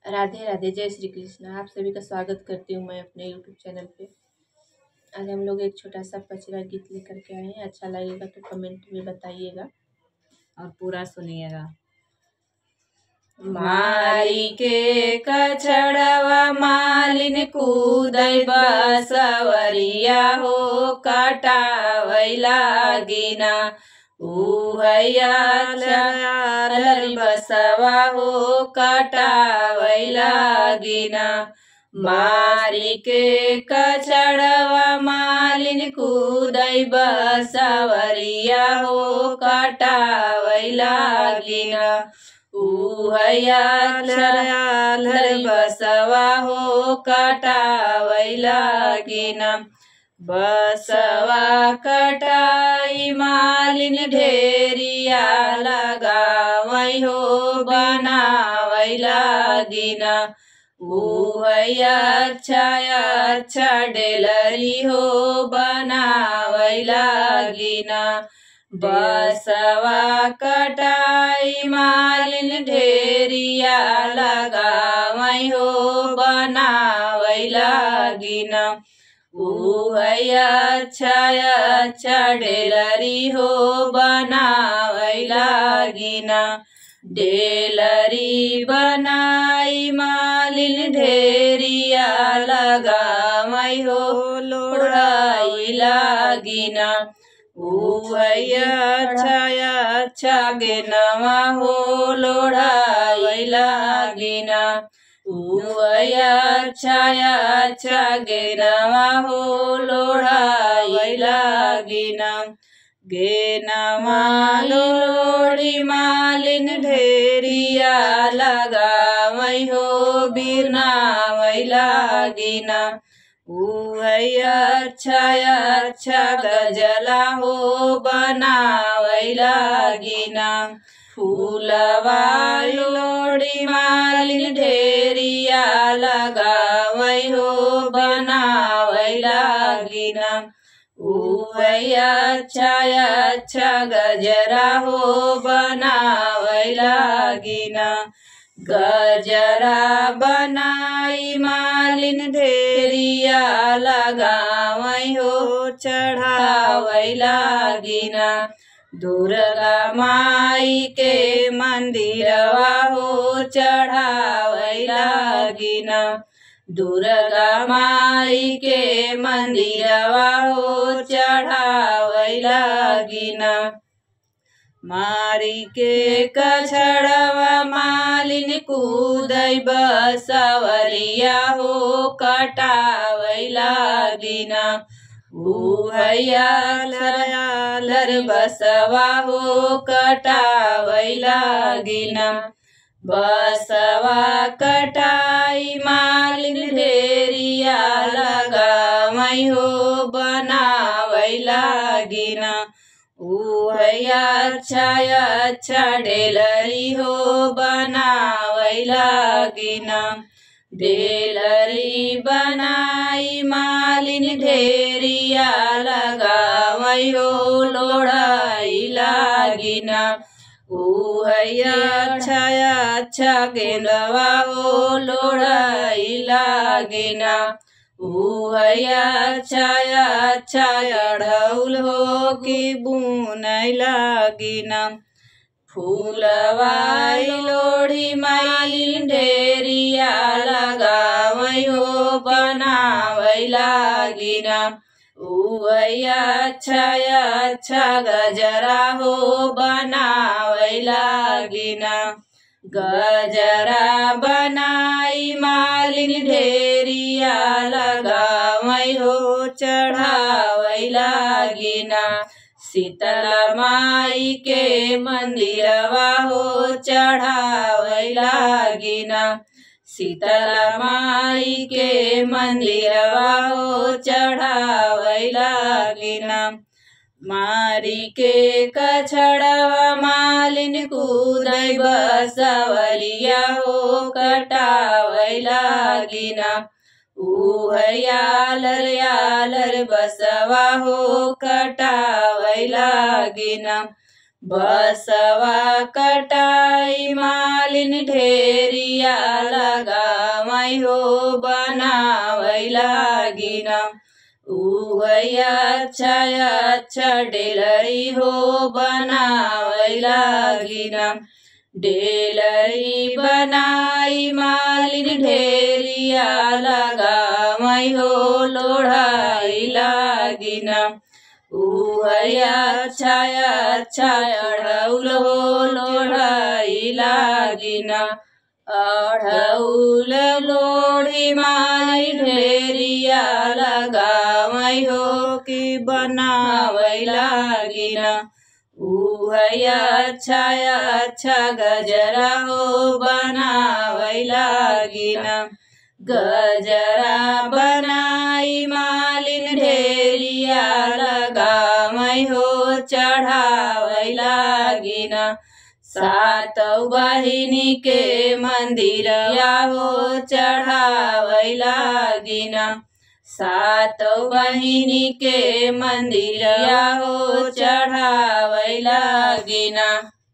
राधे राधे, जय श्री कृष्ण। आप सभी का स्वागत करती हूँ मैं अपने यूट्यूब चैनल पे। आज हम लोग एक छोटा सा पचरा गीत लेकर के आए हैं। अच्छा लगेगा तो कमेंट में बताइएगा और पूरा सुनिएगा। मारी के कछड़वा मालिन कूदै बसवरिया हो कटावै लागिना। उहैया लरी बसवा हो कटावै लागिना। मारी के कछड़वा मालिन कूदै बसवरिया हो कटावै लागिना। उहैया लरी बसवा हो कटावै लागिना। बसवा कटाई मालिन ढेरिया लगावै हो बनावै लागिना। उहैया अच्छा डेलरी हो बनावै लागिना। बसवा कटाई मालिन ढेरिया लगावै हो बनावै लागिना। उहैया अच्छा डेलरी हो बनावै लागिना। डेलरी बनाई मालिन ढेरिया लगावै हो लोढ़ाई लागिना। उहैया अच्छा गेनवा हो लोढ़ाई लागिना। उहैया अच्छा गेनवा हो लोढ़ाई लागिना। गेनवा लोढ़ी मालिन ढेरिया लगावै हो बिरनावै लागिना। उहैया अच्छा गजला हो बनावै लागिना। फूलवा लोढ़ी मालिन ढेरिया लगावै हो बनावै लागिना। उहैया अच्छा गजरा हो बनावै लागिना। गजरा बनाई मालिन ढेरिया लगावै हो चढ़ावै लागिना। दुर्गा माई के मंदिरवा हो चढ़ावै लागिना। दुर्गा माई के मंदिरवा हो चढ़ावै लागिना। मारी के कछड़वा मालिन कूदै बसवरिया हो कटावै लागिना। उहैया लरी बसवा हो कटावै लागिना। बसवा कटाई मालिन ढेरिया लगावै हो बनावै लागिना। उहैया अच्छा डेलरी हो बनावै लागिना। डेलरी बनाई मालिन ढेरिया लगावै हो लोढ़ाई लागिना। उहैया अच्छा गेंदवा हो लोढ़ाई लागिना। उहैया अच्छा अढ़ौल हो कि बुनै लागिना। फूलवा लोढ़ी मालिन ढेरिया लगावै हो बनावै लागिना। उहैया अच्छा गजरा हो बनावै लागिना। गजरा बनाई मालिन ढेरिया लगावै हो चढ़ावै लागिना। शीतला माई के मंदिरवा हो चढ़ावै लागिना। शीतला माई के मंदिरवा हो चढ़ावै लागिना। मारी के कछड़वा मालिन कूदै बसवरिया हो कटावै लागिना। उहैया लर बसवा हो कटावै लागिना। बसवा कटाई मालिन ढेरिया लगावई हो बनावई लागिन। उहैया अच्छा डेलरी हो बनावई लागिन। डेलरी बनाई मालिन ढेरिया लगावई हो लोढ़ाई लागिन। उहैया अच्छा अढ़ौल हो लोढ़ाई लागिन। अढ़ौल लोढ़ी माई ढेरिया लगावई हो कि बनावई लागिन। उहैया अच्छा गजरा हो बनावई लागिन। गजरा बनाई मालिन ढेरिया लगावई हो चढ़ावई लागिन। सातौ बहिनी के मंदिरया हो चढ़ावई लागिन। सातौ बहिनी के मंदिरया हो चढ़ावई लागिन।